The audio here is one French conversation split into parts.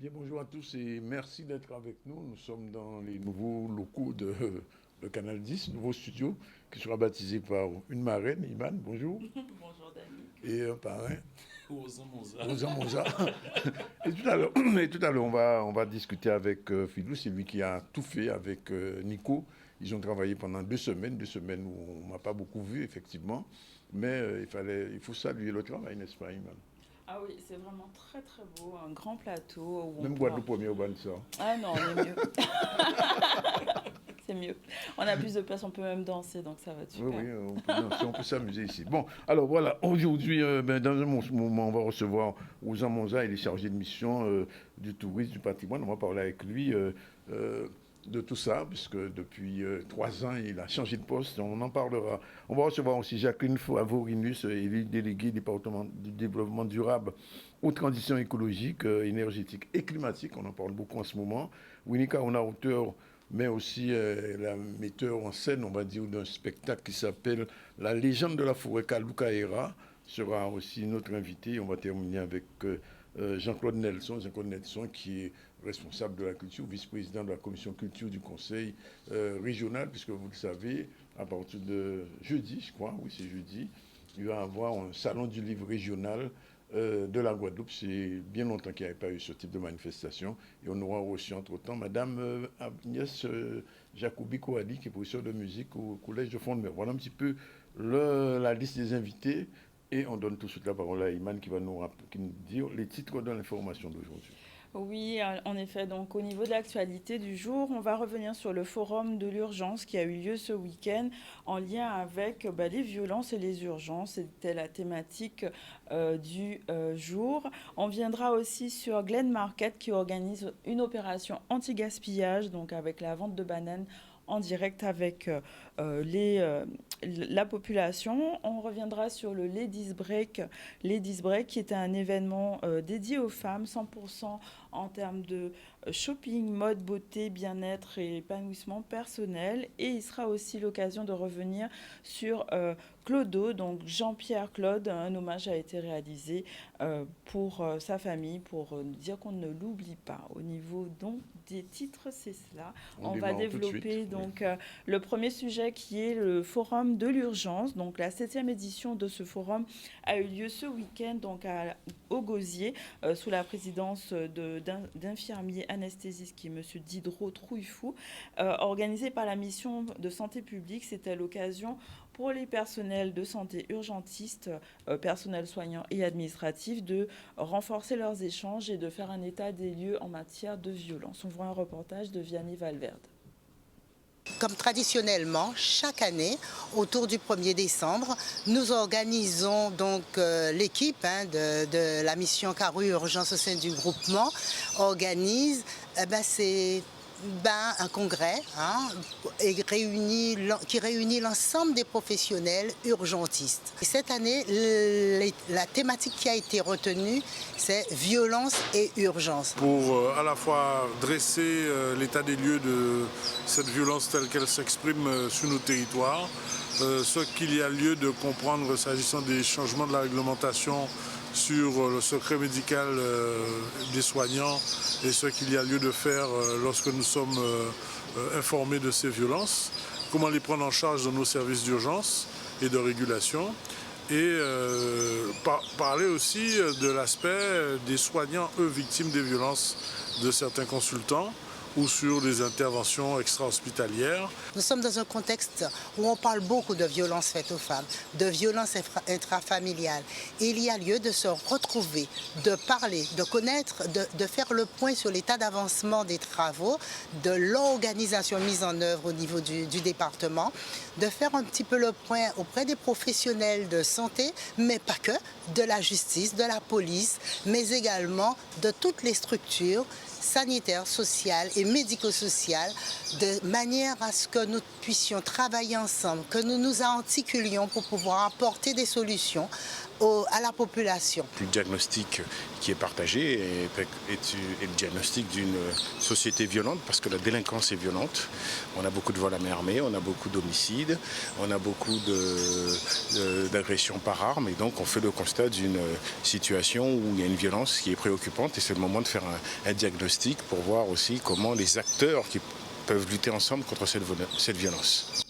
Bien, bonjour à tous et merci d'être avec nous. Nous sommes dans les nouveaux locaux de Canal 10, nouveau studio qui sera baptisé par une marraine, Iman, bonjour, Bonjour Dani. et un parrain, Ozan Monza. Rosa Monza. Et tout à l'heure on va discuter avec Philou, c'est lui qui a tout fait avec Nico. Ils ont travaillé pendant 2 semaines où on m'a pas beaucoup vu, effectivement. Mais il faut saluer le travail, n'est-ce pas, Iman? Ah oui, c'est vraiment très très beau, un grand plateau où on Même pourra... Guadeloupe premier au ça. Ah non, on est mieux. C'est mieux. On a plus de place, on peut même danser, donc ça va être Oui, super. oui, on peut s'amuser ici. Bon, alors voilà, aujourd'hui, dans un moment, on va recevoir Ozan Monza, il est chargé de mission du tourisme, du patrimoine. On va parler avec lui de tout ça, puisque depuis 3 ans, il a changé de poste. On en parlera. On va recevoir aussi Jacqueline Favorinus, élue déléguée département du développement durable aux transitions écologiques, énergétiques et climatiques. On en parle beaucoup en ce moment. Winika, on a auteur mais aussi la metteur en scène, on va dire, d'un spectacle qui s'appelle La légende de la forêt Kalukaera sera aussi notre invité. On va terminer avec Jean-Claude Nelson. Jean-Claude Nelson qui est responsable de la culture, vice-président de la commission culture du conseil régional, puisque vous le savez, à partir de jeudi, je crois, oui c'est jeudi, il va y avoir un salon du livre régional de la Guadeloupe. C'est bien longtemps qu'il n'y avait pas eu ce type de manifestation. Et on aura reçu entre-temps Madame Agnès Jacoubi Kouali, qui est professeure de musique au Collège de Fond-de-Mer. Voilà un petit peu la liste des invités. Et on donne tout de suite la parole à Iman qui va nous dire les titres de l'information d'aujourd'hui. Oui, en effet, donc au niveau de l'actualité du jour, on va revenir sur le forum de l'urgence qui a eu lieu ce week-end en lien avec les violences et les urgences. C'était la thématique du jour. On viendra aussi sur Glen Market qui organise une opération anti-gaspillage, donc avec la vente de bananes en direct avec la population. On reviendra sur le Ladies Break. Ladies Break qui est un événement dédié aux femmes, 100% en termes de shopping, mode, beauté, bien-être et épanouissement personnel. Et il sera aussi l'occasion de revenir sur Clodo, donc Jean-Pierre Claude. Un hommage a été réalisé pour sa famille, pour dire qu'on ne l'oublie pas. Au niveau donc des titres, c'est cela. On va développer donc le premier sujet qui est le forum de l'urgence. Donc la 7e édition de ce forum a eu lieu ce week-end donc au Gosier sous la présidence d'infirmier anesthésiste qui est M. Diderot Trouillefou, organisé par la mission de santé publique. C'était l'occasion pour les personnels de santé urgentistes, personnels soignants et administratifs, de renforcer leurs échanges et de faire un état des lieux en matière de violence. On voit un reportage de Vianney Valverde. Comme traditionnellement, chaque année, autour du 1er décembre, nous organisons donc l'équipe de la mission Carrure Urgence au sein du groupement organise un congrès qui réunit l'ensemble des professionnels urgentistes. Et cette année, la thématique qui a été retenue, c'est violence et urgence. Pour à la fois dresser l'état des lieux de cette violence telle qu'elle s'exprime sur nos territoires, ce qu'il y a lieu de comprendre s'agissant des changements de la réglementation sur le secret médical des soignants et ce qu'il y a lieu de faire lorsque nous sommes informés de ces violences, comment les prendre en charge dans nos services d'urgence et de régulation, et parler aussi de l'aspect des soignants, eux, victimes des violences de certains consultants, ou sur des interventions extra-hospitalières. Nous sommes dans un contexte où on parle beaucoup de violences faites aux femmes, de violences intrafamiliales. Et il y a lieu de se retrouver, de parler, de connaître, de faire le point sur l'état d'avancement des travaux, de l'organisation mise en œuvre au niveau du département, de faire un petit peu le point auprès des professionnels de santé, mais pas que, de la justice, de la police, mais également de toutes les structures sanitaires, sociales et médico-sociales, de manière à ce que nous puissions travailler ensemble, que nous nous articulions pour pouvoir apporter des solutions à la population. Le diagnostic qui est partagé est le diagnostic d'une société violente, parce que la délinquance est violente. On a beaucoup de vols à main armée, on a beaucoup d'homicides, on a beaucoup d'agressions par arme, et donc on fait le constat d'une situation où il y a une violence qui est préoccupante, et c'est le moment de faire un diagnostic pour voir aussi comment les acteurs qui peuvent lutter ensemble contre cette violence.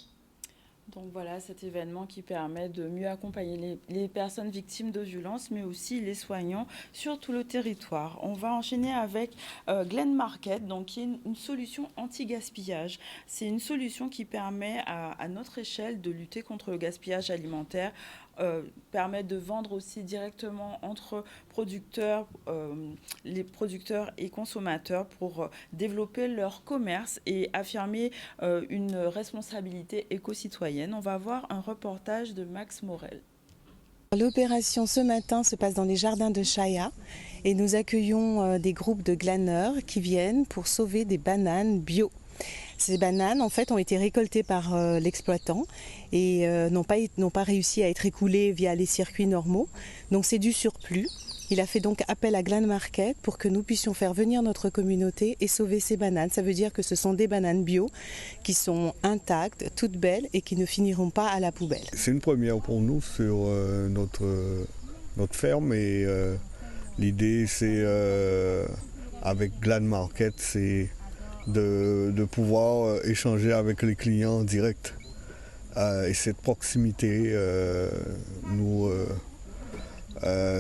Donc voilà, cet événement qui permet de mieux accompagner les personnes victimes de violences, mais aussi les soignants sur tout le territoire. On va enchaîner avec Glen Market, donc, qui est une solution anti-gaspillage. C'est une solution qui permet à notre échelle de lutter contre le gaspillage alimentaire, permet de vendre aussi directement entre producteurs, les producteurs et consommateurs pour développer leur commerce et affirmer une responsabilité éco-citoyenne. On va voir un reportage de Max Morel. L'opération ce matin se passe dans les jardins de Chaya et nous accueillons des groupes de glaneurs qui viennent pour sauver des bananes bio. Ces bananes, en fait, ont été récoltées par l'exploitant et n'ont pas réussi à être écoulées via les circuits normaux. Donc c'est du surplus. Il a fait donc appel à Glen Market pour que nous puissions faire venir notre communauté et sauver ces bananes. Ça veut dire que ce sont des bananes bio qui sont intactes, toutes belles et qui ne finiront pas à la poubelle. C'est une première pour nous sur notre ferme et l'idée c'est avec Glen Market, c'est de pouvoir échanger avec les clients en direct. Et cette proximité,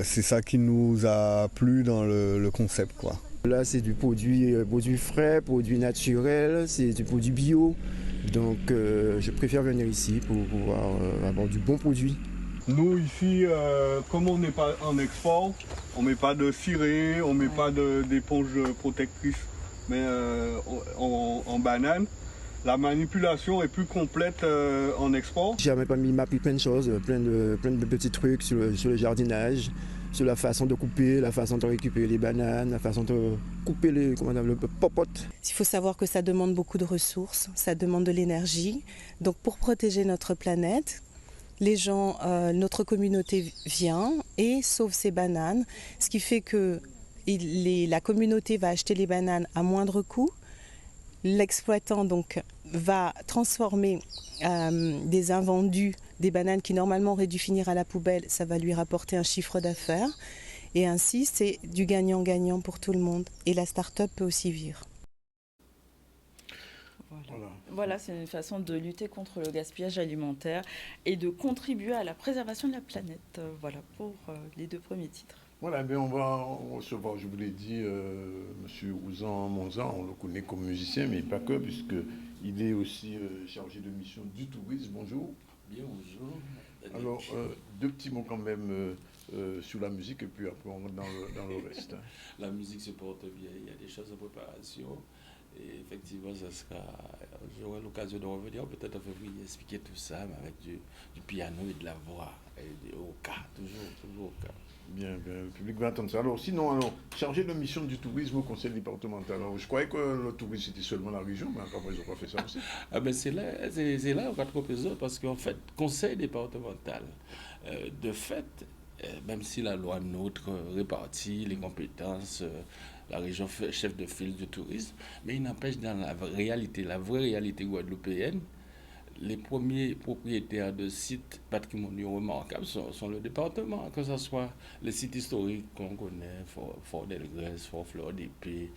c'est ça qui nous a plu dans le concept, quoi. Là, c'est du produit frais, produit naturel, c'est du produit bio. Donc, je préfère venir ici pour pouvoir avoir du bon produit. Nous, ici, comme on n'est pas en export, on ne met pas de ciré, on ne met pas d'éponge protectrice. Mais en banane, la manipulation est plus complète en export. J'ai appris plein de choses, plein de petits trucs sur le jardinage, sur la façon de couper, la façon de récupérer les bananes, la façon de couper le popote. Il faut savoir que ça demande beaucoup de ressources, ça demande de l'énergie. Donc pour protéger notre planète, les gens, notre communauté vient et sauve ces bananes, ce qui fait que la communauté va acheter les bananes à moindre coût. L'exploitant donc va transformer des invendus, des bananes qui normalement auraient dû finir à la poubelle, ça va lui rapporter un chiffre d'affaires. Et ainsi, c'est du gagnant-gagnant pour tout le monde. Et la start-up peut aussi vivre. Voilà, c'est une façon de lutter contre le gaspillage alimentaire et de contribuer à la préservation de la planète. Voilà pour les deux premiers titres. Voilà, bien on va recevoir, je vous l'ai dit, M. Ouzan Monza, on le connaît comme musicien, mais pas que, puisqu'il est aussi chargé de mission du tourisme. Bonjour. Bien, bonjour. Alors, deux petits mots quand même sur la musique, et puis après on rentre dans le reste. La musique se porte bien, il y a des choses en préparation, et effectivement, j'aurai l'occasion de revenir, peut-être en février, expliquer tout ça, mais avec du piano et de la voix, et au cas, toujours au cas. Bien, le public va entendre ça. Alors, chargé de mission du tourisme au conseil départemental. Alors, je croyais que le tourisme c'était seulement la région, mais après, ils n'ont pas fait ça aussi. Ah ben c'est là, on va trouver parce qu'en fait, conseil départemental, de fait, même si la loi NOTRe répartit les compétences, la région chef de file du tourisme, mais il n'empêche dans la vraie réalité guadeloupéenne, les premiers propriétaires de sites patrimoniaux remarquables sont le département, que ce soit les sites historiques qu'on connaît, Fort Delgrès, Fort Fleur d'Épée,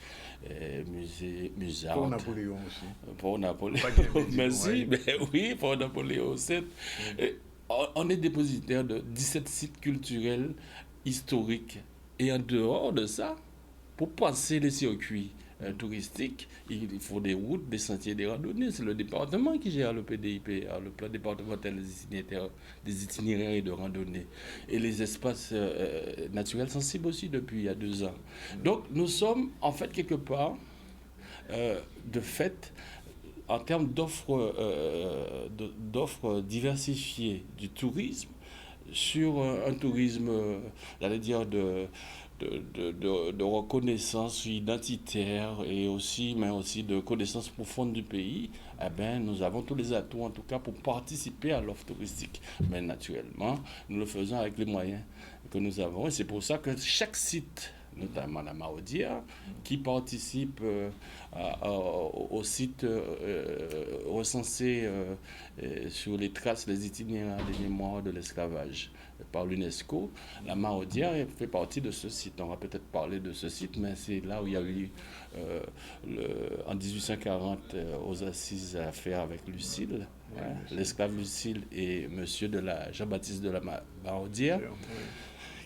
musée Musard. Fort Napoléon aussi. Fort Napoléon, merci, oui, Fort Napoléon 7. On est dépositaire de 17 sites culturels historiques. Et en dehors de ça, pour passer les circuits touristiques, il faut des routes, des sentiers, des randonnées. C'est le département qui gère le PDIP, le plan départemental des itinéraires et de randonnées. Et les espaces naturels sensibles aussi depuis il y a 2 ans. Donc nous sommes en fait quelque part, de fait, en termes d'offres diversifiées du tourisme, sur un tourisme, j'allais dire, de reconnaissance identitaire et aussi de connaissance profonde du pays, nous avons tous les atouts en tout cas pour participer à l'offre touristique. Mais naturellement, nous le faisons avec les moyens que nous avons et c'est pour ça que chaque site notamment la Maraudière, qui participe au site recensé sur les traces, les itinéraires des mémoires de l'esclavage par l'UNESCO. La Maraudière fait partie de ce site. On va peut-être parler de ce site, mais c'est là où il y a eu en 1840 aux assises à faire avec Lucile, l'esclave Lucile et monsieur Jean-Baptiste de la Maraudière,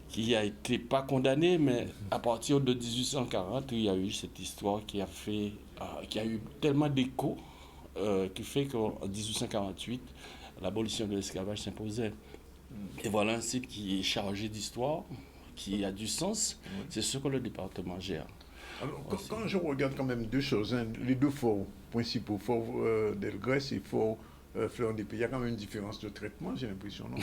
qui a été pas condamné, mais à partir de 1840, il y a eu cette histoire qui a eu tellement d'écho qui fait qu'en 1848, l'abolition de l'esclavage s'imposait. Et voilà un site qui est chargé d'histoire, qui a du sens. C'est ce que le département gère. Alors, quand je regarde quand même deux choses, les deux forts principaux, Fort d'Elgrès et Fort Fleur des Pays, il y a quand même une différence de traitement, j'ai l'impression, non?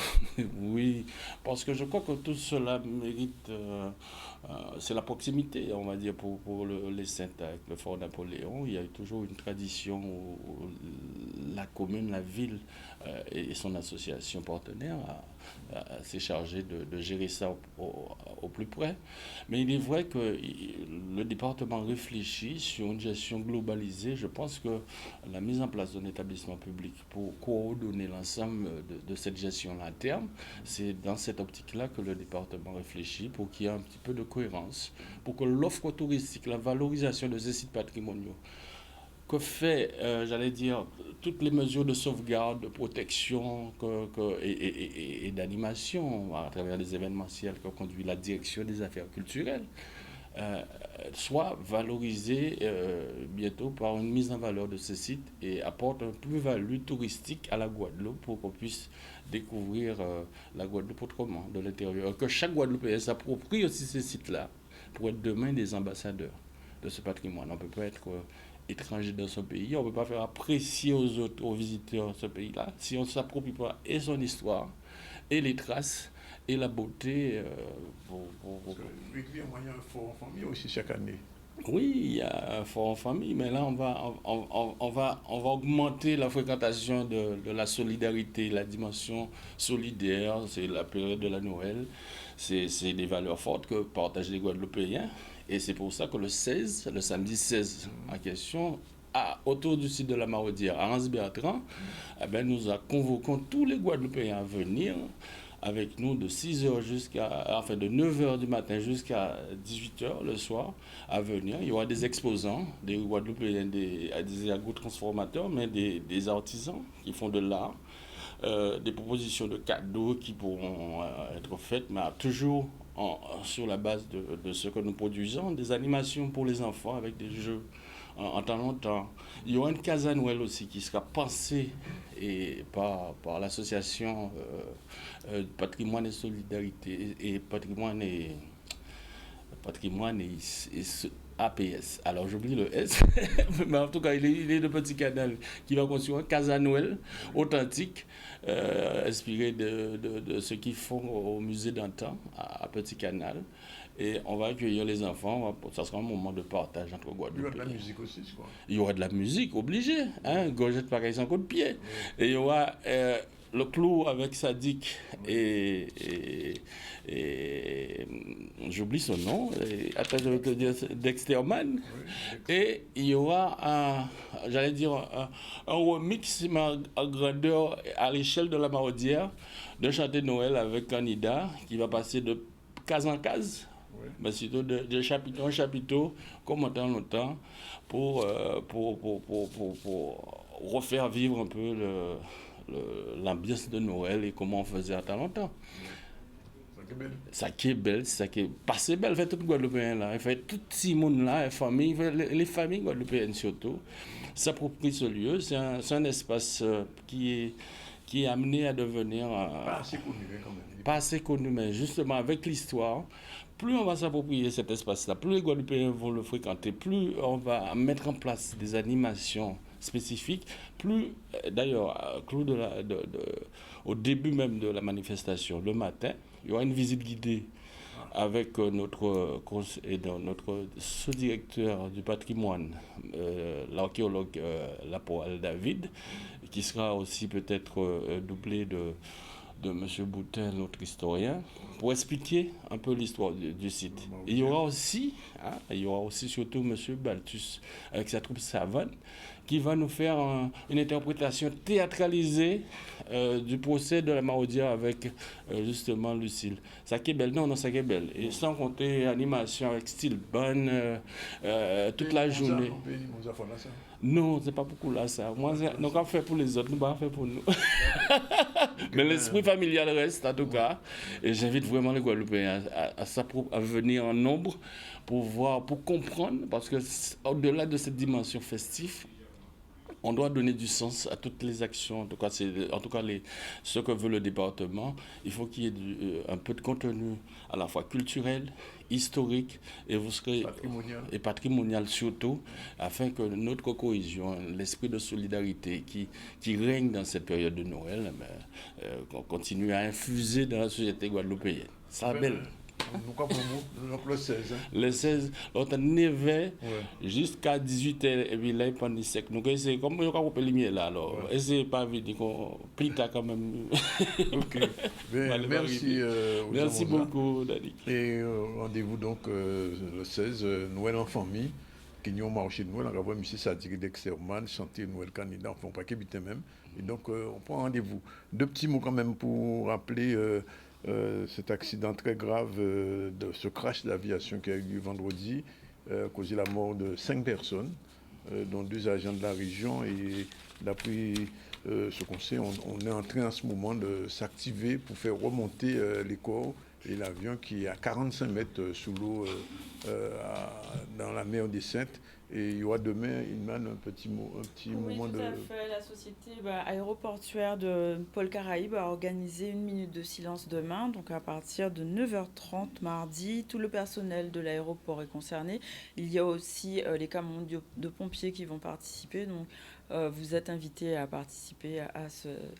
Oui, parce que je crois que tout cela mérite, c'est la proximité, on va dire, pour les Saintes avec le Fort Napoléon. Il y a eu toujours une tradition où la commune, la ville et son association partenaire s'est chargé de gérer ça au plus près. Mais il est vrai que le département réfléchit sur une gestion globalisée. Je pense que la mise en place d'un établissement public pour coordonner l'ensemble de cette gestion-là à terme, c'est dans cette optique-là que le département réfléchit pour qu'il y ait un petit peu de cohérence, pour que l'offre touristique, la valorisation de ces sites patrimoniaux, que fait, j'allais dire, toutes les mesures de sauvegarde, de protection et d'animation à travers les événementiels que conduit la direction des affaires culturelles, soit valorisées bientôt par une mise en valeur de ces sites et apporte un plus-value touristique à la Guadeloupe pour qu'on puisse découvrir la Guadeloupe autrement, de l'intérieur. Que chaque Guadeloupéen s'approprie aussi ces sites-là pour être demain des ambassadeurs de ce patrimoine. On ne peut pas être étranger dans son pays, on ne peut pas faire apprécier aux visiteurs ce pays-là si on ne s'approprie pas et son histoire, et les traces, et la beauté. Il y a un fort en famille aussi chaque année. Oui, il y a un fort en famille, mais là, on va augmenter la fréquentation de la solidarité, la dimension solidaire, c'est la période de la Noël, c'est des valeurs fortes que partagent les Guadeloupéens. Et c'est pour ça que le samedi 16 en question, autour du site de la Maraudière, à Anse-Bertrand, nous convoquons tous les Guadeloupéens à venir avec nous de 6h de 9h du matin jusqu'à 18h le soir à venir. Il y aura des exposants, des Guadeloupéens, des agrotransformateurs, mais des artisans qui font de l'art, des propositions de cadeaux qui pourront être faites, mais toujours sur la base de ce que nous produisons, des animations pour les enfants avec des jeux en temps longtemps. Il y aura une Casa Noël aussi qui sera pensée par l'association Patrimoine et Solidarité et Patrimoine et APS. Alors j'oublie le S, mais en tout cas il est de Petit Canal qui va construire un Casa Noël authentique, inspiré de ce qu'ils font au musée d'antan à Petit Canal. Et on va accueillir les enfants, ça sera un moment de partage entre Guadeloupe. Il y aura de la musique aussi, je crois. Il y aura de la musique, obligé. Gorgette pareil sans coup de pied. Et il y aura le clou avec Sadik et j'oublie son nom, attends, je vais te dire, Dexterman. Et il y aura un remix à grandeur, à l'échelle de la Maraudière, de chanter Noël avec Canida, qui va passer de case en case. Mais surtout de chapiteau en chapiteau, comme en temps longtemps, pour refaire vivre un peu l'ambiance de Noël et comment on faisait à temps longtemps. Ça qui est belle, ça qui est passé belle, fait tout Guadeloupéen là, fait tout ce monde là, les familles guadeloupéennes surtout, s'approprient ce lieu. C'est un espace qui est amené à devenir pas assez connu quand même. Pas assez connu, mais justement avec l'histoire, plus on va s'approprier cet espace-là, plus les Guadeloupéens vont le fréquenter, plus on va mettre en place des animations spécifiques, plus, d'ailleurs, au début même de la manifestation, le matin, il y aura une visite guidée avec notre sous-directeur du patrimoine, l'archéologue Lapoal David, qui sera aussi peut-être doublé de M. Boutin, notre historien, pour expliquer un peu l'histoire du site. Et il y aura aussi surtout M. Balthus, avec sa troupe Savane, qui va nous faire une interprétation théâtralisée du procès de la Maraudière avec justement Lucille. Ça qui est belle, non, ça qui est belle. Et sans compter animation avec style bonne toute la journée. Non, c'est pas beaucoup là ça. Moi, nous on fait pour les autres, nous pas fait pour nous. Mais l'esprit familial reste en tout cas. Et j'invite vraiment les Guadeloupéens à venir en nombre pour comprendre, parce que au-delà de cette dimension festive, on doit donner du sens à toutes les actions. En tout cas, ce que veut le département. Il faut qu'il y ait un peu de contenu à la fois culturel, historique et patrimonial surtout, afin que notre cohésion, l'esprit de solidarité qui règne dans cette période de Noël, continue à infuser dans la société guadeloupéenne. Ça belle. Le 16. Le 16, on a 9h jusqu'à 18h et puis là, il prend des secs. Donc, c'est comme on a coupé les lumières là. Alors, essayez pas de dire qu'on plie quand même. Ok. Merci. Merci beaucoup, Dani. Et rendez-vous donc le 16, Noël en famille. Qui nous ont marché de Noël, on va voir M. Sadiri d'Exerman chanter Noël candidat, enfin, pas qu'il même. Et donc, on prend rendez-vous. 2 petits mots quand même pour rappeler. Cet accident très grave de ce crash d'aviation qui a eu lieu vendredi a causé la mort de 5 personnes, dont 2 agents de la région. Et d'après ce qu'on sait, on est en train en ce moment de s'activer pour faire remonter les corps et l'avion qui est à 45 mètres sous l'eau dans la mer des Saintes. Et il y aura demain, un petit moment de... Oui, tout à fait. La société aéroportuaire de Pôle Caraïbes a organisé 1 minute de silence demain. Donc à partir de 9h30 mardi, tout le personnel de l'aéroport est concerné. Il y a aussi les camions de pompiers qui vont participer. Donc vous êtes invités à participer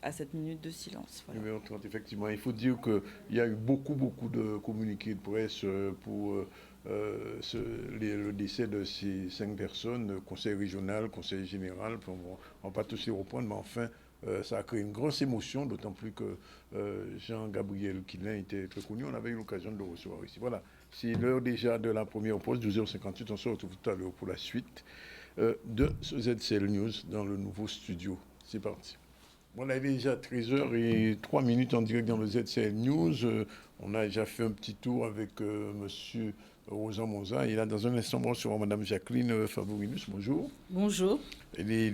à cette minute de silence. Voilà. 9h30, effectivement. Il faut dire qu'il y a eu beaucoup de communiqués de presse pour... le décès de ces 5 personnes, conseil régional, conseil général, on ne va pas tous les reprendre, mais enfin, ça a créé une grosse émotion, d'autant plus que Jean-Gabriel Quilin était très connu, on avait eu l'occasion de le recevoir ici. Voilà, c'est l'heure déjà de la première pause, 12h58, on se retrouve tout à l'heure pour la suite de ZCL News dans le nouveau studio. C'est parti. Voilà, il est déjà 13h03 en direct dans le ZCL News. On a déjà fait un petit tour avec monsieur Rosan Monza. Et là, dans un instant, on sera Mme Jacqueline Favorinus. Bonjour. Bonjour. Elle est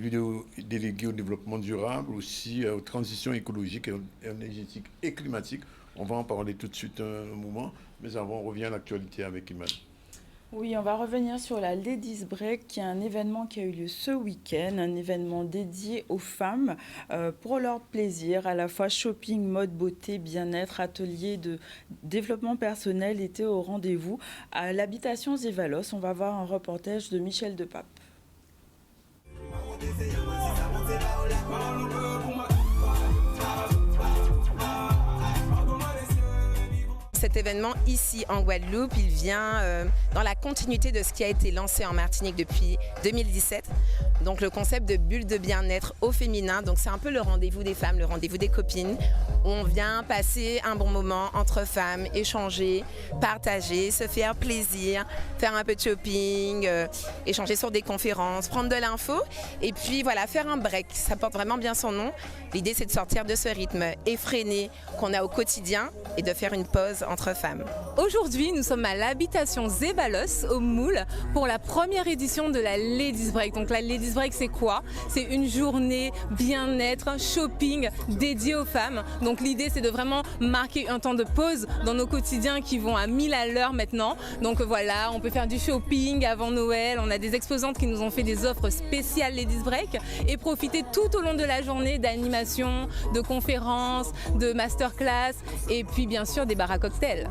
déléguée au développement durable, aussi aux transitions écologiques, énergétiques et climatiques. On va en parler tout de suite un moment. Mais avant, on revient à l'actualité avec Iman. Oui, on va revenir sur la Ladies Break, qui est un événement qui a eu lieu ce week-end, un événement dédié aux femmes pour leur plaisir, à la fois shopping, mode, beauté, bien-être, atelier de développement personnel étaient au rendez-vous. À l'habitation Zévalos, on va voir un reportage de Michel Depape. Cet événement ici en Guadeloupe, il vient dans la continuité de ce qui a été lancé en Martinique depuis 2017. Donc le concept de bulle de bien-être au féminin, donc c'est un peu le rendez-vous des femmes, le rendez-vous des copines, où on vient passer un bon moment entre femmes, échanger, partager, se faire plaisir, faire un peu de shopping, échanger sur des conférences, prendre de l'info et puis voilà, faire un break. Ça porte vraiment bien son nom. L'idée c'est de sortir de ce rythme effréné qu'on a au quotidien et de faire une pause entre femmes. Aujourd'hui, nous sommes à l'habitation Zévalos au Moule pour la première édition de la Ladies Break. Donc la Ladies Break, c'est quoi? C'est une journée bien-être, shopping dédiée aux femmes. Donc l'idée, c'est de vraiment marquer un temps de pause dans nos quotidiens qui vont à 1000 à l'heure maintenant. Donc voilà, on peut faire du shopping avant Noël. On a des exposantes qui nous ont fait des offres spéciales Ladies Break et profiter tout au long de la journée d'animations, de conférences, de masterclass et puis bien sûr des bars à cocktails.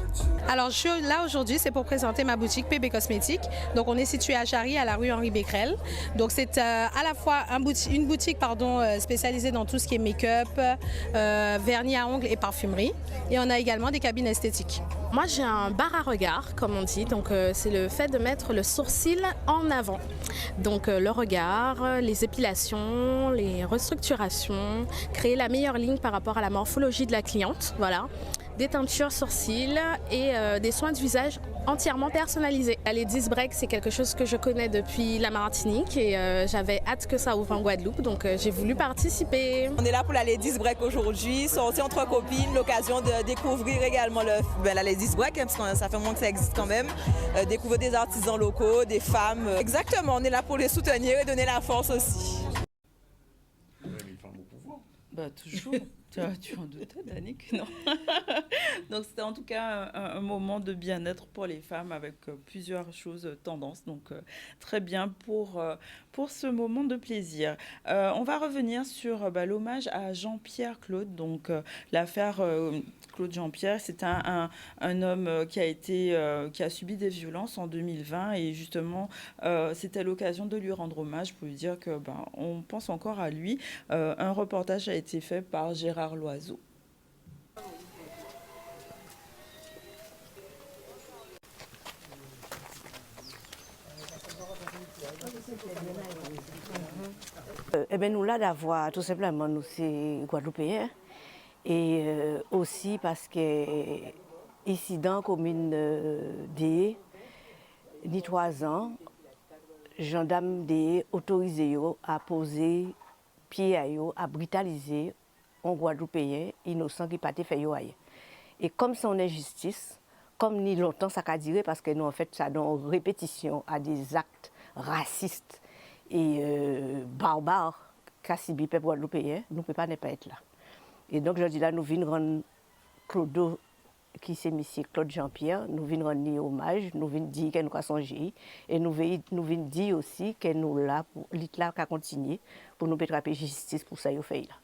Alors je suis là aujourd'hui, c'est pour présenter ma boutique PB Cosmétiques. Donc on est situé à Jarry, à la rue Henri Becquerel. Donc c'est à la fois une boutique spécialisée dans tout ce qui est make-up, vernis à ongles et parfumerie. Et on a également des cabines esthétiques. Moi, j'ai un bar à regard, comme on dit. Donc, c'est le fait de mettre le sourcil en avant. Donc, le regard, les épilations, les restructurations, créer la meilleure ligne par rapport à la morphologie de la cliente. Voilà. Des teintures sourcils et des soins de visage entièrement personnalisés. Les Ladies Break, c'est quelque chose que je connais depuis la Martinique et j'avais hâte que ça ouvre en Guadeloupe, donc j'ai voulu participer. On est là pour la Ladies Break aujourd'hui, sortir entre copines, l'occasion de découvrir également la Ladies Break, parce que ça fait un moment que ça existe quand même, découvrir des artisans locaux, des femmes. Exactement, on est là pour les soutenir et donner la force aussi. Les femmes au pouvoir. Bah, toujours. Tu en doutais, Danick? Non. Donc, c'était en tout cas un moment de bien-être pour les femmes avec plusieurs choses tendances. Donc, très bien pour ce moment de plaisir. On va revenir sur l'hommage à Jean-Pierre Claude. Donc, l'affaire Claude Jean-Pierre, c'est un homme qui a subi des violences en 2020. Et justement, c'était l'occasion de lui rendre hommage pour lui dire que on pense encore à lui. Un reportage a été fait par Gérard Loiseau. Nous là d'avoir tout simplement nous c'est Guadeloupéens et aussi parce que ici dans la commune d'E, ni 3 ans, gendarme d'E autorisé à poser pied à brutaliser un Guadeloupéen innocent qui n'a pas fait rien. Et comme c'est une injustice, comme ni longtemps ça a duré, parce que nous en fait ça donne répétition à des actes racistes et barbares qu'a subi le peuple guadeloupéen, nous ne pouvons pas être là. Et donc je dis là, nous venons rendre Claude, qui c'est monsieur Claude Jean-Pierre, nous venons rendre hommage, nous venons dire que nous avons songé, et nous venons dire aussi que nous là pour l'État qui a continué pour nous attraper justice pour ça qu'il fait là.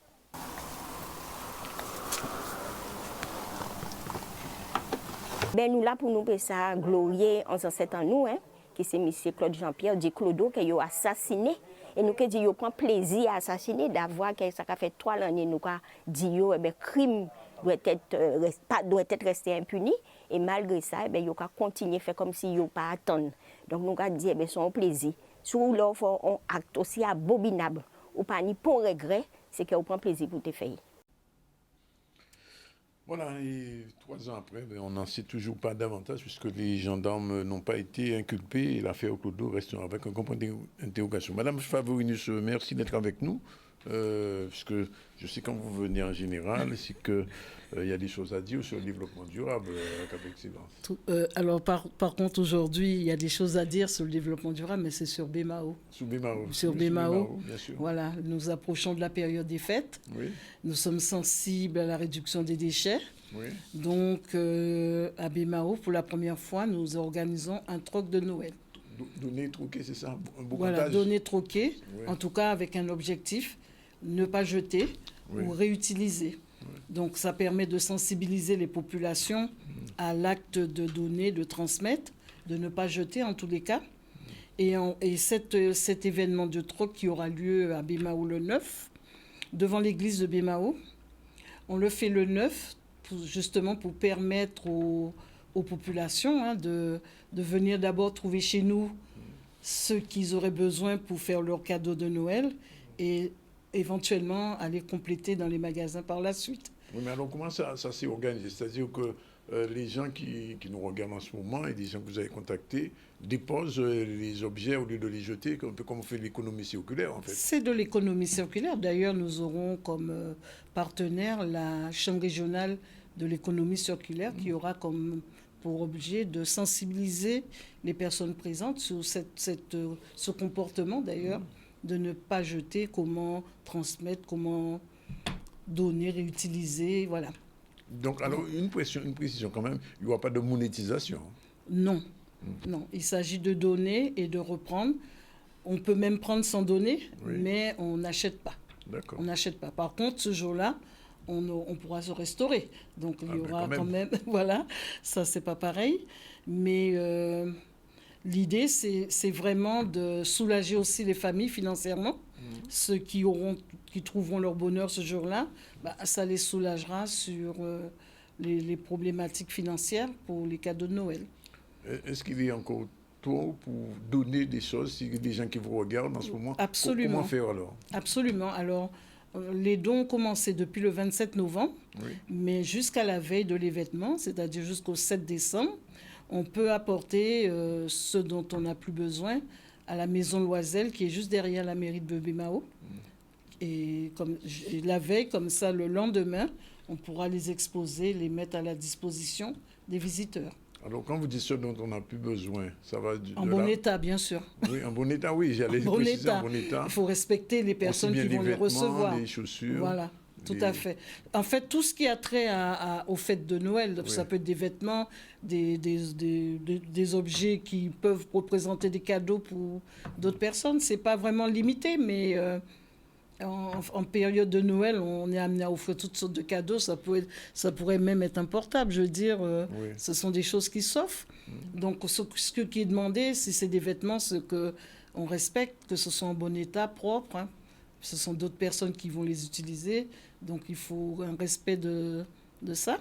Nous là pour nous ça glorier en cet an nous qui c'est monsieur Claude Jean-Pierre dit Clodo qui a assassiné et nous qui dit yo prend plaisir à assassiner d'avoir que ça fait 3 années nous dit yo crime doit être resté impuni et malgré ça yo continuer faire comme si yo pas attendre. Donc nous dit c'est un plaisir. Sur l'offre on acte aussi abominable ou pas ni pour regret, c'est que on prend plaisir pour te faire. Voilà, et 3 ans après, on n'en sait toujours pas davantage puisque les gendarmes n'ont pas été inculpés et l'affaire Clodo reste avec un grand point d'interrogation. Madame Favorinus, merci d'être avec nous, puisque je sais quand vous venez en général, c'est qu'il y a des choses à dire sur le développement durable avec excellence. Alors par contre, aujourd'hui, il y a des choses à dire sur le développement durable, mais c'est sur BMAO. Sur BMAO. Sur BMAO, bien sûr. Voilà, nous approchons de la période des fêtes. Oui. Nous sommes sensibles à la réduction des déchets. Oui. Donc, à BMAO, pour la première fois, nous organisons un troc de Noël. Donner, troquer, c'est ça? Voilà, donner, troquer, oui. En tout cas avec un objectif, ne pas jeter oui. ou réutiliser. Oui. Donc, ça permet de sensibiliser les populations à l'acte de donner, de transmettre, de ne pas jeter en tous les cas. Et cet événement de troc qui aura lieu à BMAO le 9, devant l'église de BMAO, on le fait le 9, justement pour permettre aux populations de venir d'abord trouver chez nous ce qu'ils auraient besoin pour faire leur cadeau de Noël et éventuellement aller compléter dans les magasins par la suite. Oui, mais alors comment ça s'est organisé? C'est-à-dire que les gens qui nous regardent en ce moment et les gens que vous avez contactés déposent les objets au lieu de les jeter, un peu comme on fait l'économie circulaire en fait. C'est de l'économie circulaire. D'ailleurs, nous aurons comme partenaire la Chambre régionale de l'économie circulaire qui aura comme pour objet de sensibiliser les personnes présentes sur ce comportement d'ailleurs, de ne pas jeter, comment transmettre, comment donner, réutiliser, voilà. Donc alors une précision quand même, il n'y aura pas de monétisation? Non, non, il s'agit de donner et de reprendre. On peut même prendre sans donner, oui. Mais on n'achète pas. D'accord. On n'achète pas. Par contre, ce jour-là, on pourra se restaurer. Donc, il y aura quand même voilà, ça, c'est pas pareil. Mais L'idée, c'est vraiment de soulager aussi les familles financièrement. Ceux qui trouveront leur bonheur ce jour-là, ça les soulagera sur les problématiques financières pour les cadeaux de Noël. Est-ce qu'il est encore tôt pour donner des choses, s'il y a des gens qui vous regardent en ce moment? Absolument. Comment faire alors? Absolument. Alors, les dons ont commencé depuis le 27 novembre, mais jusqu'à la veille de l'événement, c'est-à-dire jusqu'au 7 décembre, on peut apporter ce dont on n'a plus besoin à la maison Loisel, qui est juste derrière la mairie de Bébémao. Et la veille, comme ça, le lendemain, on pourra les exposer, les mettre à la disposition des visiteurs. Alors, quand vous dites ce dont on n'a plus besoin, ça va en bon état, bien sûr. Oui, en bon état, oui, j'allais préciser en bon état. Il faut respecter les personnes qui vont les recevoir. Les chaussures. Voilà, tout à fait. En fait, tout ce qui a trait aux fêtes de Noël, ça peut être des vêtements, des objets qui peuvent représenter des cadeaux pour d'autres personnes. Ce n'est pas vraiment limité, mais... En période de Noël, on est amené à offrir toutes sortes de cadeaux. Ça pourrait même être un portable. Je veux dire, ce sont des choses qui s'offrent. Donc, ce qui est demandé, si c'est des vêtements, c'est qu'on respecte, que ce soit en bon état, propre. Hein. Ce sont d'autres personnes qui vont les utiliser. Donc, il faut un respect de ça.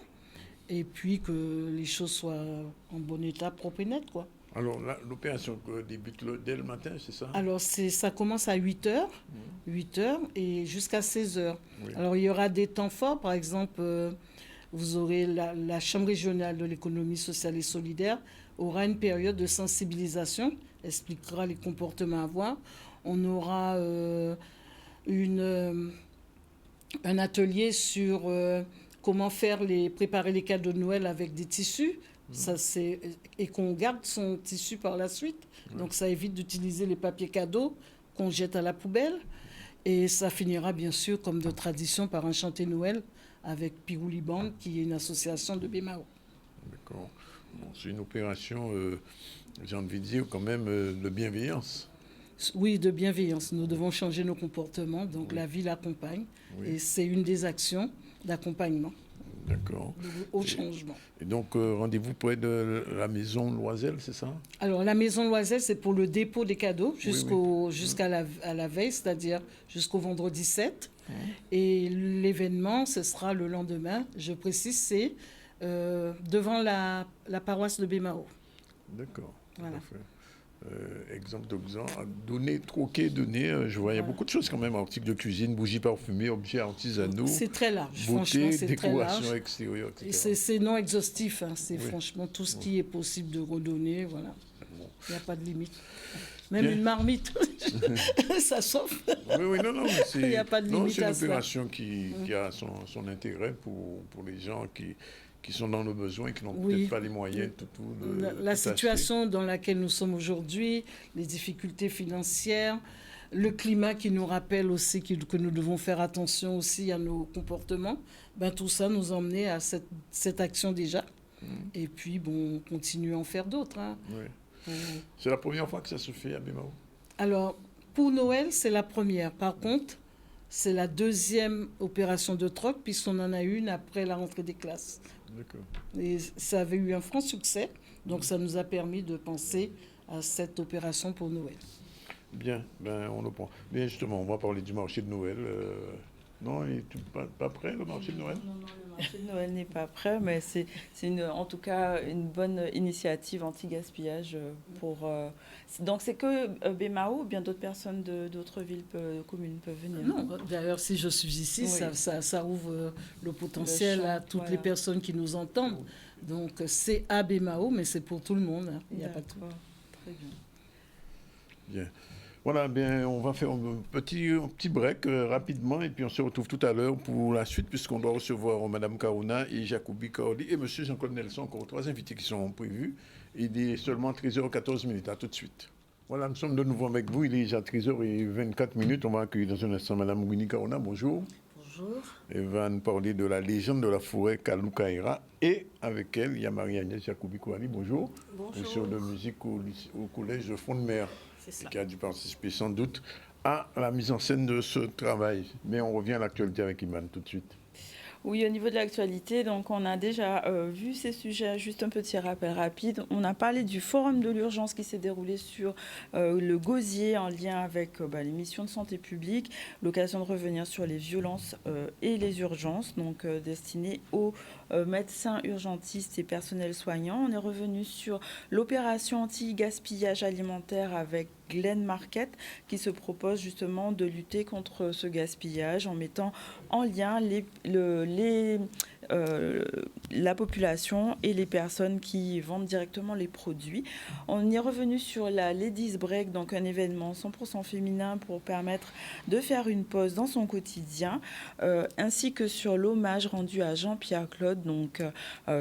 Et puis, que les choses soient en bon état, propre et net, quoi. Alors, l'opération débute dès le matin, c'est ça? Alors, ça commence à 8h, 8h et jusqu'à 16h. Oui. Alors, il y aura des temps forts. Par exemple, vous aurez la Chambre régionale de l'économie sociale et solidaire aura une période de sensibilisation, expliquera les comportements à avoir. On aura un atelier sur comment préparer les cadeaux de Noël avec des tissus. Et qu'on garde son tissu par la suite. Donc, ça évite d'utiliser les papiers cadeaux qu'on jette à la poubelle. Et ça finira, bien sûr, comme de tradition, par un chanté Noël avec Pirouli Band, qui est une association de Bébémao. D'accord. Bon, c'est une opération, j'ai envie de dire, quand même, de bienveillance. Oui, de bienveillance. Nous devons changer nos comportements. Donc, la vie l'accompagne. Et c'est une des actions d'accompagnement. D'accord. Au changement. Et donc, rendez-vous près de la maison Loisel, c'est ça? Alors, la maison Loisel, c'est pour le dépôt des cadeaux jusqu'à la veille, c'est-à-dire jusqu'au vendredi 7. Et l'événement, ce sera le lendemain. Je précise, c'est devant la paroisse de Bébémao. D'accord. Voilà. Exemple d'exemple, donner, troquer, donner. Je vois, il y a beaucoup de choses quand même, articles de cuisine, bougies parfumées, objets artisanaux. C'est très large, beauté, franchement, c'est très large. Décoration extérieure, etc. Et c'est non exhaustif, hein. C'est franchement tout ce qui est possible de redonner, voilà. Il n'y a pas de limite. Même une marmite, ça s'offre. Oui, non, mais il n'y a pas de limite c'est une opération qui a son intérêt pour les gens qui sont dans le besoin, qui n'ont peut-être pas les moyens. La situation dans laquelle nous sommes aujourd'hui, les difficultés financières, le climat qui nous rappelle aussi que nous devons faire attention aussi à nos comportements, tout ça nous a emmenés à cette action déjà. Et puis, on continue à en faire d'autres. Hein. Oui. C'est la première fois que ça se fait à Bébémao? Alors, pour Noël, c'est la première. Par contre, c'est la deuxième opération de troc, puisqu'on en a une après la rentrée des classes. D'accord. Et ça avait eu un franc succès, donc ça nous a permis de penser à cette opération pour Noël. Bien, on le prend. Bien, justement, on va parler du marché de Noël. Non, il n'est pas prêt, le marché de Noël? Non, le marché de Noël n'est pas prêt, mais c'est en tout cas une bonne initiative anti-gaspillage pour... Donc, c'est que Bébémao ou bien d'autres personnes d'autres villes, communes peuvent venir? Non, d'ailleurs, si je suis ici, ça ouvre le potentiel à toutes les personnes qui nous entendent. Donc, c'est à Bébémao, mais c'est pour tout le monde. Hein. Il n'y a pas de... Très bien. Bien. Voilà, on va faire un petit break rapidement et puis on se retrouve tout à l'heure pour la suite puisqu'on doit recevoir Mme Kaouna et Jacobi Kaoli et M. Jean-Claude Nelson, encore 3 invités qui sont prévus. Il est seulement 13h14. À tout de suite. Voilà, nous sommes de nouveau avec vous. Il est déjà 13h24. On va accueillir dans un instant Mme Winnie Kaouna. Bonjour. Bonjour. Elle va nous parler de la légende de la forêt Kaloukaïra et avec elle, il y a Marie-Agnès Jacobi Kaoli. Bonjour. Bonjour. Professeure de musique au collège de Front-de-Mer. Qui a dû participer sans doute à la mise en scène de ce travail. Mais on revient à l'actualité avec Iman tout de suite. Oui, au niveau de l'actualité, donc on a déjà vu ces sujets, juste un petit rappel rapide. On a parlé du forum de l'urgence qui s'est déroulé sur le Gosier en lien avec les missions de santé publique, l'occasion de revenir sur les violences et les urgences, donc destinées aux médecins urgentistes et personnels soignants. On est revenu sur l'opération anti-gaspillage alimentaire avec Glen Market qui se propose justement de lutter contre ce gaspillage en mettant en lien la population et les personnes qui vendent directement les produits. On y est revenu sur la Ladies Break, donc un événement 100% féminin pour permettre de faire une pause dans son quotidien, ainsi que sur l'hommage rendu à Jean-Pierre Claude, donc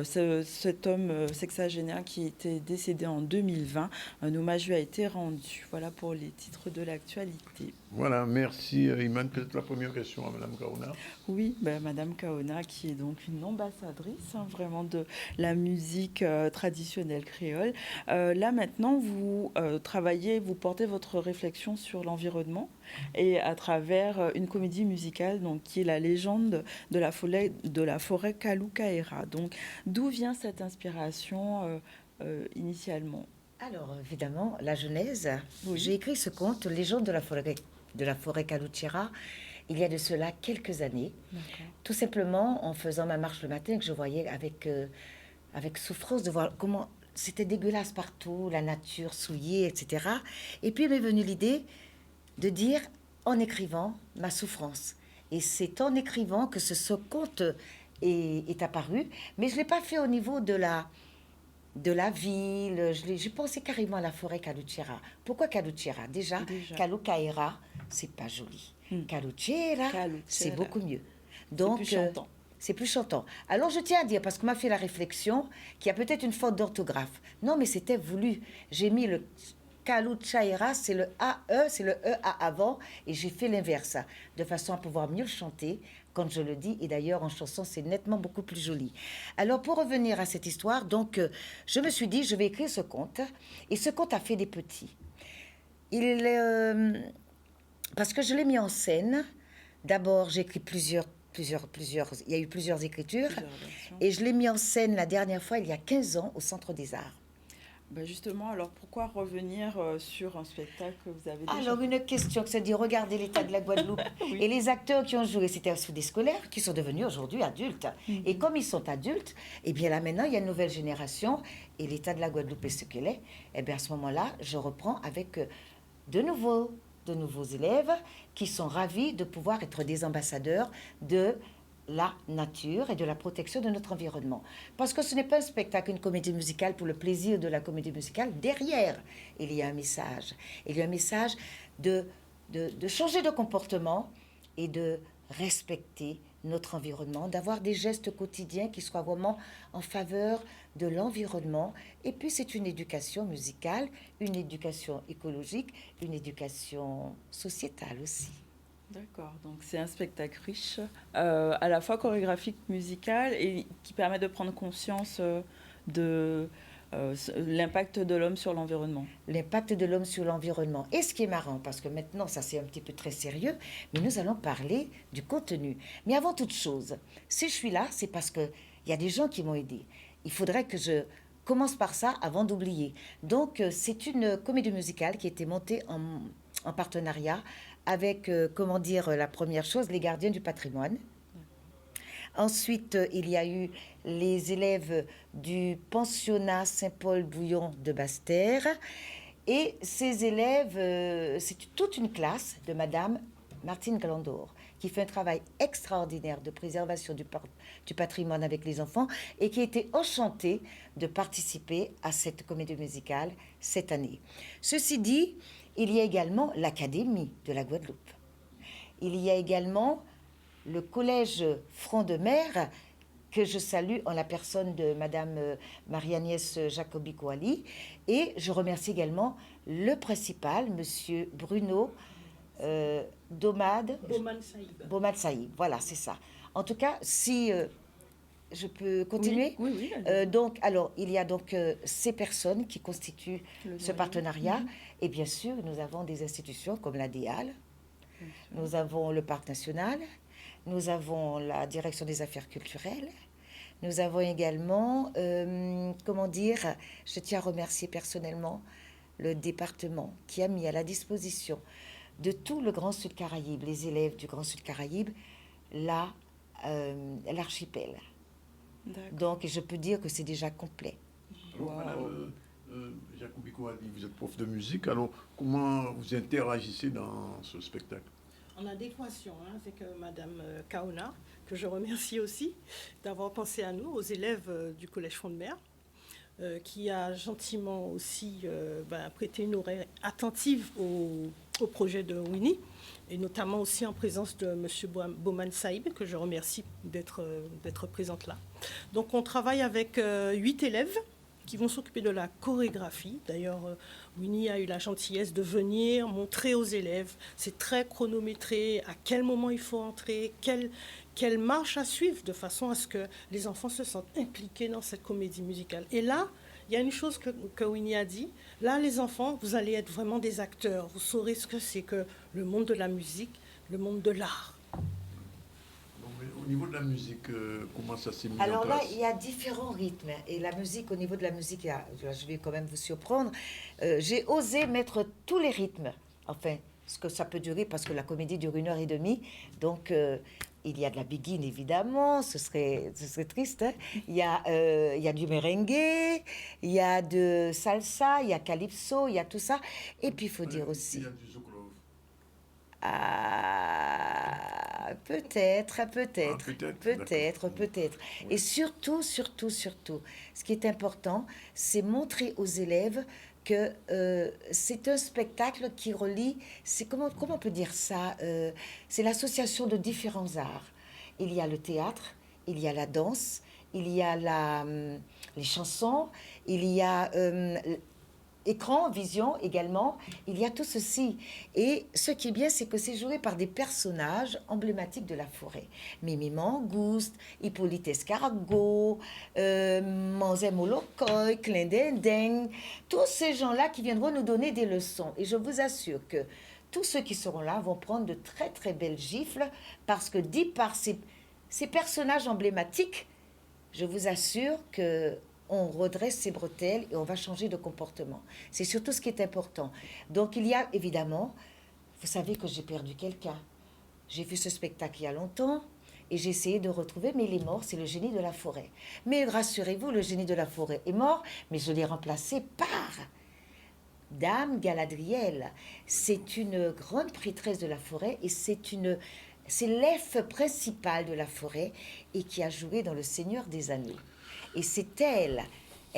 cet homme sexagénaire qui était décédé en 2020. Un hommage lui a été rendu. Voilà pour les titres de l'actualité. Voilà, merci Iman. Peut-être la première question à Mme Kaona. Oui, Mme Kaona qui est donc une ambassadrice vraiment de la musique traditionnelle créole. Là maintenant, vous travaillez, vous portez votre réflexion sur l'environnement et à travers une comédie musicale donc, qui est la légende de la forêt Kalou-Kaera. Donc d'où vient cette inspiration initialement? Alors, évidemment, la genèse. Oui. J'ai écrit ce conte, Légende de la forêt Kalou-Kaera, il y a de cela quelques années. Tout simplement en faisant ma marche le matin, que je voyais avec souffrance de voir comment c'était dégueulasse partout, la nature souillée, etc. Et puis m'est venue l'idée de dire, en écrivant, ma souffrance. Et c'est en écrivant que ce conte est apparu, mais je ne l'ai pas fait au niveau de la ville, j'ai pensé carrément à la forêt Kalou-Kaera. Pourquoi Kalou-Kaera? Déjà. Kalou-Kaera, c'est pas joli. Kalou-Kaera, c'est beaucoup mieux. Donc, c'est plus chantant. Alors, je tiens à dire, parce qu'on m'a fait la réflexion, qu'il y a peut-être une faute d'orthographe. Non, mais c'était voulu. J'ai mis le Kalou-Kaera, c'est le AE, c'est le EA avant, et j'ai fait l'inverse, de façon à pouvoir mieux le chanter quand je le dis, et d'ailleurs en chanson c'est nettement beaucoup plus joli. Alors pour revenir à cette histoire, donc je me suis dit je vais écrire ce conte, et ce conte a fait des petits. Parce que je l'ai mis en scène. D'abord j'ai écrit plusieurs, il y a eu plusieurs écritures, et je l'ai mis en scène la dernière fois il y a 15 ans au Centre des Arts. Justement, alors pourquoi revenir sur un spectacle que vous avez déjà... Alors une question, c'est-à-dire regardez l'état de la Guadeloupe. Oui. Et les acteurs qui ont joué, c'était sous des scolaires qui sont devenus aujourd'hui adultes. Et comme ils sont adultes, et bien là maintenant il y a une nouvelle génération et l'état de la Guadeloupe est ce qu'elle est. Et bien à ce moment-là, je reprends avec de nouveaux élèves qui sont ravis de pouvoir être des ambassadeurs de la nature et de la protection de notre environnement. Parce que ce n'est pas un spectacle, une comédie musicale pour le plaisir de la comédie musicale. Derrière, il y a un message. Il y a un message de changer de comportement et de respecter notre environnement, d'avoir des gestes quotidiens qui soient vraiment en faveur de l'environnement. Et puis c'est une éducation musicale, une éducation écologique, une éducation sociétale aussi. D'accord, donc c'est un spectacle riche, à la fois chorégraphique, musical, et qui permet de prendre conscience de l'impact de l'homme sur l'environnement. L'impact de l'homme sur l'environnement. Et ce qui est marrant, parce que maintenant, ça c'est un petit peu très sérieux, mais nous allons parler du contenu. Mais avant toute chose, si je suis là, c'est parce qu'il y a des gens qui m'ont aidé. Il faudrait que je commence par ça avant d'oublier. Donc, c'est une comédie musicale qui a été montée en partenariat avec, la première chose, les gardiens du patrimoine. Ensuite, il y a eu les élèves du pensionnat Saint-Paul-Bouillon de Basse-Terre. Et ces élèves, c'est toute une classe de Madame Martine Glandor, qui fait un travail extraordinaire de préservation du patrimoine avec les enfants et qui a été enchantée de participer à cette comédie musicale cette année. Ceci dit, il y a également l'Académie de la Guadeloupe. Il y a également le collège Front de Mer, que je salue en la personne de Madame Marie-Agnès Jacobi-Coali. Et je remercie également le principal, Monsieur Bruno Bomad Saïb. Voilà, c'est ça. En tout cas, si je peux continuer. Oui. Donc, alors, il y a donc ces personnes qui constituent ce partenariat. Et bien sûr, nous avons des institutions comme la DEAL, nous avons le Parc national, nous avons la direction des affaires culturelles, nous avons également, je tiens à remercier personnellement le département qui a mis à la disposition de tout le Grand Sud Caraïbe, les élèves du Grand Sud Caraïbe, l'archipel. Donc, je peux dire que c'est déjà complet. Alors, Madame Jacoubi Kouadi, vous êtes prof de musique, alors comment vous interagissez dans ce spectacle? En adéquation avec Madame Kaona, que je remercie aussi d'avoir pensé à nous, aux élèves du Collège Front de Mer, qui a gentiment aussi prêté une oreille attentive au projet de Winnie, et notamment aussi en présence de M. Bowman Saïb, que je remercie d'être présente là. Donc on travaille avec 8 élèves qui vont s'occuper de la chorégraphie. D'ailleurs, Winnie a eu la gentillesse de venir montrer aux élèves, c'est très chronométré, à quel moment il faut entrer, quelle marche à suivre, de façon à ce que les enfants se sentent impliqués dans cette comédie musicale. Et là, il y a une chose que Winnie a dit, là, les enfants, vous allez être vraiment des acteurs, vous saurez ce que c'est que le monde de la musique, le monde de l'art. Au niveau de la musique, comment ça s'est mis en place? Alors là, il y a différents rythmes. Et la musique, au niveau de la musique, je vais quand même vous surprendre, j'ai osé mettre tous les rythmes. Enfin, ce que ça peut durer, parce que la comédie dure 1h30. Donc, il y a de la biguine, évidemment, ce serait triste. Hein. Il y a du merengue, il y a de salsa, il y a calypso, il y a tout ça. Et puis, il faut dire aussi... Il y a du zouk-love. Peut-être. Et surtout, ce qui est important, c'est montrer aux élèves que c'est un spectacle qui relie, comment on peut dire ça, c'est l'association de différents arts. Il y a le théâtre, il y a la danse, il y a les chansons, il y a écran, vision également, il y a tout ceci. Et ce qui est bien, c'est que c'est joué par des personnages emblématiques de la forêt. Mimi Mangouste, Hippolyte Escargot, Manzé Molokoy, Clindendeng, tous ces gens-là qui viendront nous donner des leçons. Et je vous assure que tous ceux qui seront là vont prendre de très très belles gifles, parce que dit par ces personnages emblématiques, je vous assure que on redresse ses bretelles et on va changer de comportement. C'est surtout ce qui est important. Donc il y a évidemment, vous savez que j'ai perdu quelqu'un. J'ai vu ce spectacle il y a longtemps et j'ai essayé de retrouver, mais il est mort, c'est le génie de la forêt. Mais rassurez-vous, le génie de la forêt est mort, mais je l'ai remplacé par Dame Galadriel. C'est une grande prêtresse de la forêt et c'est l'elfe principal de la forêt et qui a joué dans Le Seigneur des Anneaux. Et c'est elle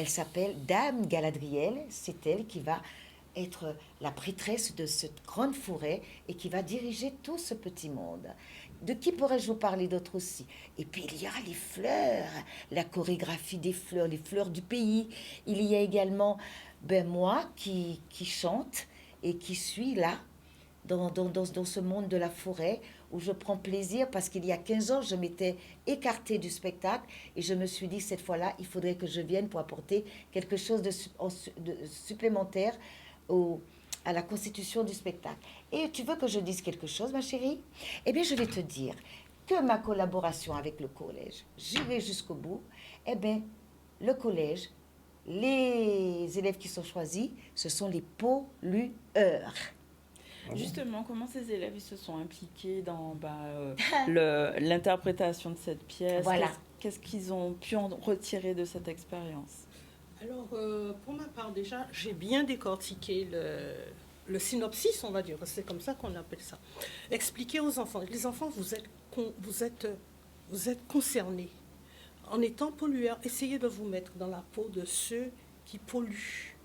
s'appelle Dame Galadriel, c'est elle qui va être la prêtresse de cette grande forêt et qui va diriger tout ce petit monde. De qui pourrais-je vous parler d'autres aussi? Et puis il y a les fleurs, la chorégraphie des fleurs, les fleurs du pays. Il y a également moi qui chante et qui suis là, dans ce monde de la forêt, où je prends plaisir, parce qu'il y a 15 ans, je m'étais écartée du spectacle et je me suis dit, cette fois-là, il faudrait que je vienne pour apporter quelque chose de supplémentaire à la constitution du spectacle. Et tu veux que je dise quelque chose, ma chérie? Eh bien, je vais te dire que ma collaboration avec le collège, j'irai jusqu'au bout. Eh bien, le collège, les élèves qui sont choisis, ce sont les pollueurs. Justement, comment ces élèves ils se sont impliqués dans l'interprétation de cette pièce? Voilà. Qu'est-ce qu'ils ont pu en retirer de cette expérience? Alors, pour ma part, déjà, j'ai bien décortiqué le synopsis, on va dire, c'est comme ça qu'on appelle ça. Expliquer aux enfants. Les enfants, vous êtes concernés. En étant pollueurs, essayez de vous mettre dans la peau de ceux qui polluent.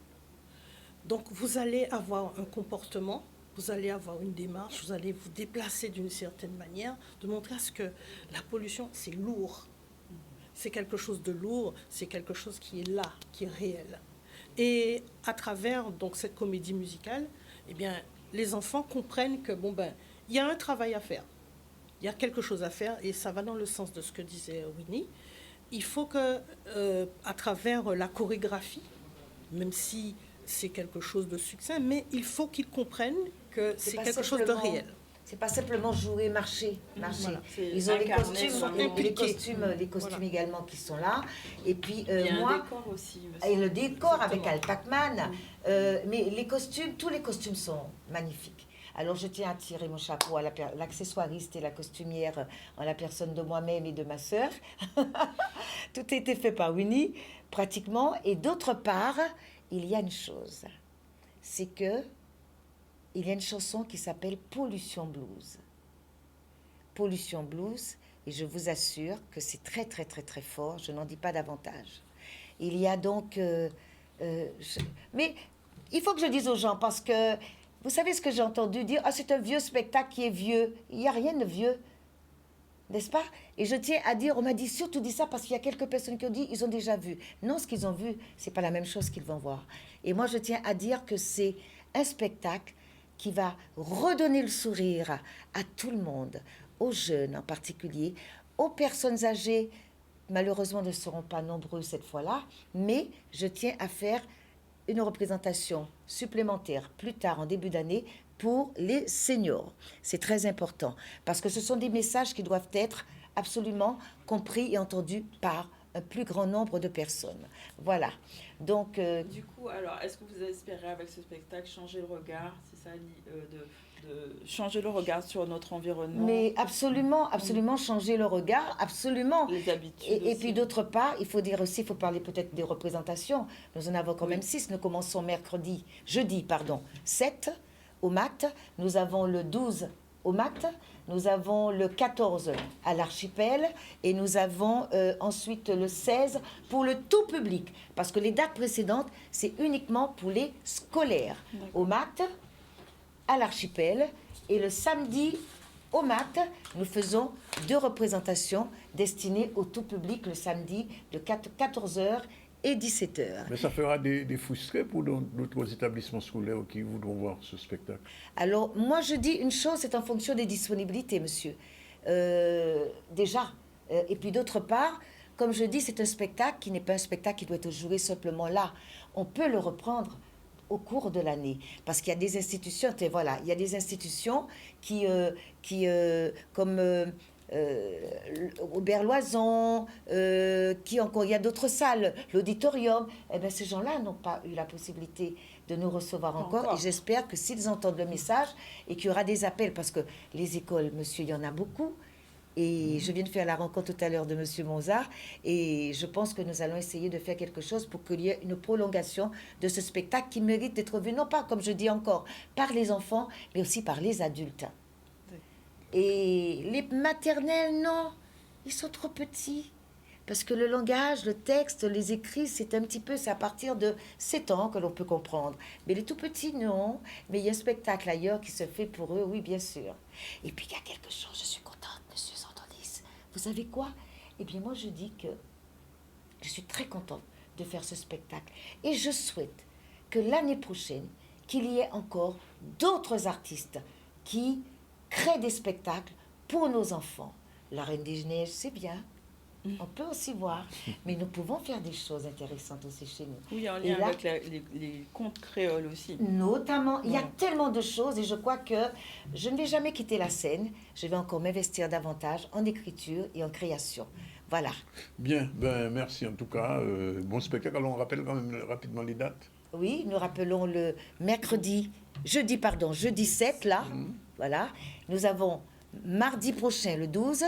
Donc, vous allez avoir un comportement, vous allez avoir une démarche, vous allez vous déplacer d'une certaine manière, de montrer à ce que la pollution, c'est lourd. C'est quelque chose de lourd, c'est quelque chose qui est là, qui est réel. Et à travers donc, cette comédie musicale, eh bien, les enfants comprennent que il y a un travail à faire. Il y a quelque chose à faire et ça va dans le sens de ce que disait Winnie. Il faut que, à travers la chorégraphie, même si c'est quelque chose de succinct, mais il faut qu'ils comprennent que c'est quelque chose de réel. C'est pas simplement jouer, marcher. Voilà, Ils ont les incarné, costumes, les costumes Voilà. également qui sont là. Et puis Il y a moi, un décor aussi. et le décor avec Exactement. Al Pacman. Mais les costumes, tous les costumes sont magnifiques. Alors je tiens à tirer mon chapeau à l'accessoiriste et la costumière en la personne de moi-même et de ma sœur. Tout a été fait par Winnie, pratiquement. Et d'autre part, il y a une chose, c'est que il y a une chanson qui s'appelle Pollution Blues. Pollution Blues, et je vous assure que c'est très, très, très, très fort. Je n'en dis pas davantage. Il y a donc... Mais il faut que je dise aux gens, parce que vous savez ce que j'ai entendu dire? Ah, c'est un vieux spectacle qui est vieux. Il n'y a rien de vieux, n'est-ce pas? Et je tiens à dire, on m'a dit surtout dit ça parce qu'il y a quelques personnes qui ont dit ils ont déjà vu. Non, ce qu'ils ont vu, c'est pas la même chose qu'ils vont voir. Et moi, je tiens à dire que c'est un spectacle qui va redonner le sourire à tout le monde, aux jeunes en particulier, aux personnes âgées. Malheureusement, ne seront pas nombreux cette fois-là, mais je tiens à faire une représentation supplémentaire plus tard en début d'année pour les seniors. C'est très important parce que ce sont des messages qui doivent être absolument compris et entendus par un plus grand nombre de personnes. Voilà. Donc, du coup, alors, est-ce que vous espérez avec ce spectacle changer le regard, c'est ça, de changer le regard sur notre environnement? Mais absolument, absolument changer le regard, absolument. Les habitudes. Et puis d'autre part, il faut dire aussi, il faut parler peut-être des représentations. Nous en avons quand même 6. Nous commençons jeudi 7 au MAT. Nous avons le 12 au MAT. Nous avons le 14 à l'Archipel et nous avons ensuite le 16 pour le tout public. Parce que les dates précédentes, c'est uniquement pour les scolaires. Au MAT, à l'Archipel, et le samedi au MAT, nous faisons 2 représentations destinées au tout public le samedi de 14h et 17h. Mais ça fera des frustrés pour d'autres établissements scolaires qui voudront voir ce spectacle. Alors, moi, je dis une chose, c'est en fonction des disponibilités, monsieur. Déjà. Et puis, d'autre part, comme je dis, c'est un spectacle qui n'est pas un spectacle qui doit être joué simplement là. On peut le reprendre au cours de l'année. Parce qu'il y a des institutions, voilà, il y a des institutions comme Aubert Loison, qui encore, il y a d'autres salles, l'auditorium, eh bien, ces gens-là n'ont pas eu la possibilité de nous recevoir encore. Et j'espère que s'ils entendent le message et qu'il y aura des appels, parce que les écoles, monsieur, il y en a beaucoup. Et je viens de faire la rencontre tout à l'heure de monsieur Monzard, et je pense que nous allons essayer de faire quelque chose pour qu'il y ait une prolongation de ce spectacle qui mérite d'être vu, non pas, comme je dis encore, par les enfants, mais aussi par les adultes. Et les maternelles, non, ils sont trop petits. Parce que le langage, le texte, les écrits, c'est un petit peu, c'est à partir de 7 ans que l'on peut comprendre. Mais les tout petits, non. Mais il y a un spectacle ailleurs qui se fait pour eux, oui, bien sûr. Et puis il y a quelque chose, je suis contente, monsieur Santonis. Vous savez quoi? Eh bien, moi, je dis que je suis très contente de faire ce spectacle. Et je souhaite que l'année prochaine, qu'il y ait encore d'autres artistes qui créent des spectacles pour nos enfants. La Reine des Neiges, c'est bien. On peut aussi voir, mais nous pouvons faire des choses intéressantes aussi chez nous. Oui, en lien avec les contes créoles aussi. Notamment, il y a tellement de choses et je crois que je ne vais jamais quitter la scène. Je vais encore m'investir davantage en écriture et en création. Voilà. Bien, ben merci en tout cas. Bon spectacle. Alors on rappelle quand même rapidement les dates. Oui, nous rappelons le jeudi 7 là. Voilà. Nous avons mardi prochain le 12.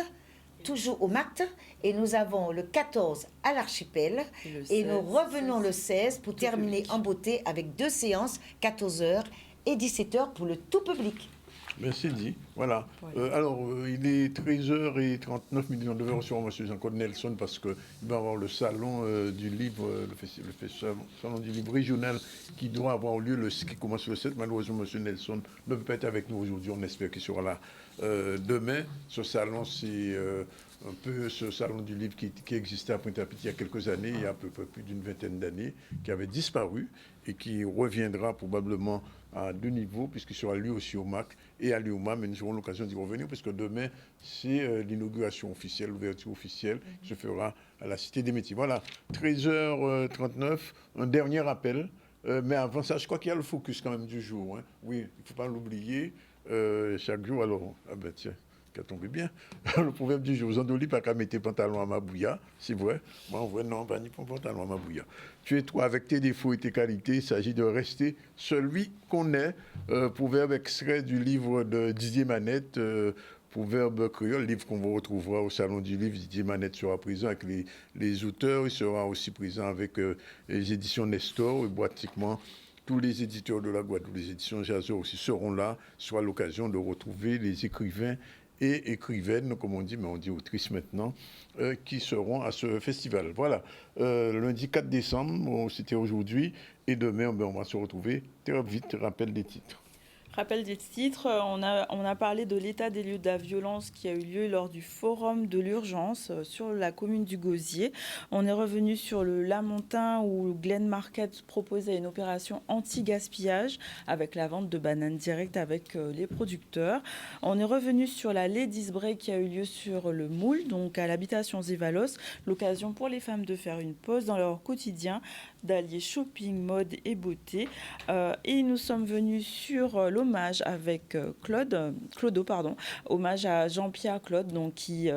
Toujours au MAT, et nous avons le 14 à l'Archipel, et nous revenons le 16 pour terminer en beauté avec 2 séances, 14h et 17h pour le tout public. Ben, c'est dit, voilà. Alors, il est 13h39, on devait recevoir M. Jean-Claude Nelson parce qu'il va avoir le salon du livre, le salon du livre régional qui doit avoir lieu, qui commence le 7. Malheureusement, M. Nelson ne peut pas être avec nous aujourd'hui, on espère qu'il sera là demain. Ce salon, c'est un peu ce salon du livre qui existait à Pointe-à-Pitre il y a quelques années, il y a à peu près plus d'une vingtaine d'années, qui avait disparu et qui reviendra probablement à 2 niveaux, puisqu'il sera lui aussi au MAC et à l'IOMA, mais nous aurons l'occasion d'y revenir, parce que demain, c'est l'inauguration officielle, l'ouverture officielle, qui se fera à la Cité des Métiers. Voilà, 13h39, un dernier appel, mais avant ça, je crois qu'il y a le focus quand même du jour. Hein. Oui, il ne faut pas l'oublier. chaque jour. Alors, ah ben tiens, qu'à tomber bien. Le proverbe du jour, Zandoli pas qu'à mettre pantalon à ma bouilla, c'est vrai. Moi, en vrai, non, pas ni pantalon à ma bouilla. Tu es toi avec tes défauts et tes qualités. Il s'agit de rester celui qu'on est. Proverbe extrait du livre de Didier Manette. Proverbe créole, livre qu'on vous retrouvera au Salon du Livre. Didier Manette sera présent avec les auteurs. Il sera aussi présent avec les éditions Nestor. Et pratiquement tous les éditeurs de la Guadeloupe, les éditions Jazor aussi seront là, soit l'occasion de retrouver les écrivains et écrivaines, comme on dit, mais on dit autrices maintenant, qui seront à ce festival. Voilà, lundi 4 décembre, c'était aujourd'hui, et demain, on va se retrouver. Très vite, rappel des titres. Rappel des titres, on a parlé de l'état des lieux de la violence qui a eu lieu lors du forum de l'urgence sur la commune du Gosier. On est revenu sur le Lamentin où Glen Market proposait une opération anti-gaspillage avec la vente de bananes directes avec les producteurs. On est revenu sur la Ladies Break qui a eu lieu sur le Moule, donc à l'habitation Zévalos, l'occasion pour les femmes de faire une pause dans leur quotidien, d'allier shopping, mode et beauté. Et nous sommes venus sur l'hommage avec Clodo, hommage à Jean-Pierre Claude, donc, qui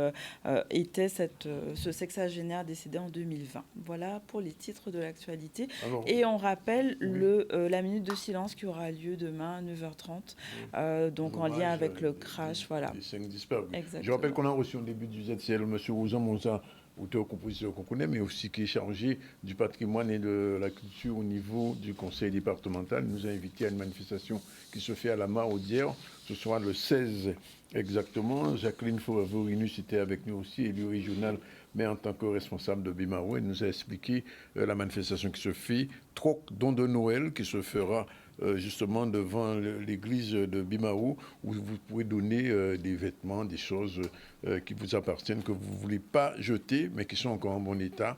était ce sexagénaire décédé en 2020. Voilà pour les titres de l'actualité. Alors, et on rappelle la minute de silence qui aura lieu demain à 9h30, donc en lien avec le crash. Voilà. Les 5 disparus. Exactement. Je rappelle qu'on a reçu au début du ZCL M. Rosan Monza, auteur-compositeur qu'on connaît, mais aussi qui est chargé du patrimoine et de la culture au niveau du conseil départemental. Il nous a invités à une manifestation qui se fait à la Maraudière. Ce sera le 16 exactement. Jacqueline Favorinus était avec nous aussi, élue régionale, mais en tant que responsable de Bimao. Elle nous a expliqué la manifestation qui se fait, Troc don de Noël, qui se fera justement devant l'église de Bimao, où vous pouvez donner des vêtements, des choses qui vous appartiennent, que vous ne voulez pas jeter, mais qui sont encore en bon état.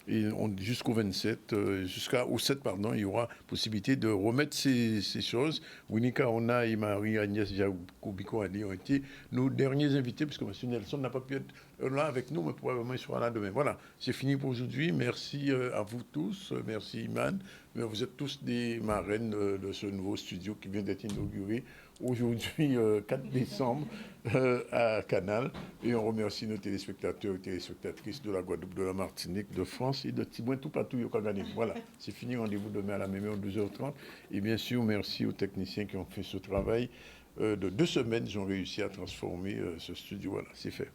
Et jusqu'au 27, jusqu'au 7, pardon, il y aura possibilité de remettre ces choses. Winnie Kaona et Marie-Agnès Jacobico ont été nos derniers invités, puisque M. Nelson n'a pas pu être là avec nous, mais probablement il sera là demain. Voilà, c'est fini pour aujourd'hui. Merci à vous tous. Merci Iman. Vous êtes tous des marraines de ce nouveau studio qui vient d'être inauguré aujourd'hui, 4 décembre, à Canal. Et on remercie nos téléspectateurs et téléspectatrices de la Guadeloupe, de la Martinique, de France et de Tibouin, tout partout. Voilà, c'est fini. Rendez-vous demain à la même heure, 12h30. Et bien sûr, merci aux techniciens qui ont fait ce travail de 2 semaines. Ils ont réussi à transformer ce studio. Voilà, c'est fait.